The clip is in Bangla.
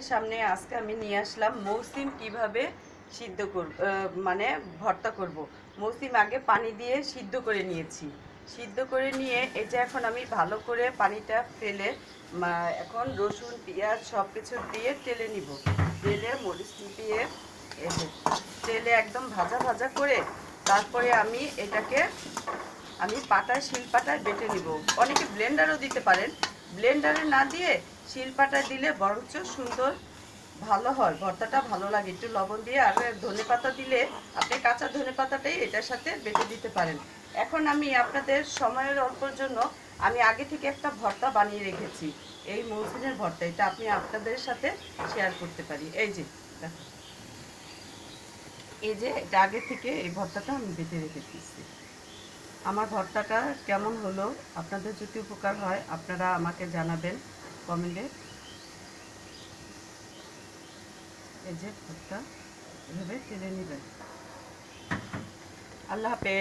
আপনাদের সামনে আজকে আমি নিয়ে আসলাম মৌসিম কিভাবে সিদ্ধ করব, মানে ভর্তা করব। মৌসিম আগে পানি দিয়ে সিদ্ধ করে নিয়েছি। সিদ্ধ করে নিয়ে এটা এখন আমি ভালো করে পানিটা ফেলে এখন রসুন পেঁয়াজ সব কিছু দিয়ে তেলে নিব। তেলে মরিচ দিয়ে এই যে তেলে একদম ভাজা ভাজা করে তারপরে আমি এটাকে পাটায় শিলপাটায় বেটে নিব। অনেকে ব্লেন্ডারও দিতে পারেন, ব্লেন্ডারে না দিয়ে শিলপাটায় দিলে বরঞ্চ সুন্দর ভালো হয়, ভর্তাটা ভালো লাগে। একটু লবণ দিয়ে আর ধনেপাতা দিলে আপনি কাঁচা ধনেপাতাটাই এটার সাথে বেটে দিতে পারেন। এখন আমি আপনাদের সময়ের অল্পর জন্য আমি আগে থেকে একটা ভর্তা বানিয়ে রেখেছি, এই মৌসুমের ভর্তা। এটা আপনি আপনাদের সাথে শেয়ার করতে পারি। এই যে দেখো, এই যে এটা আগে থেকে এই ভর্তাটা আমি বেটে রেখে দিচ্ছি। আমার ভর্তাটা কেমন হলো, আপনাদের যদি উপকার হয় আপনারা আমাকে জানাবেন কমেন্টে। এই যে ভর্তা এভাবে তেলে নেবেন। আল্লাহ হাফেজ।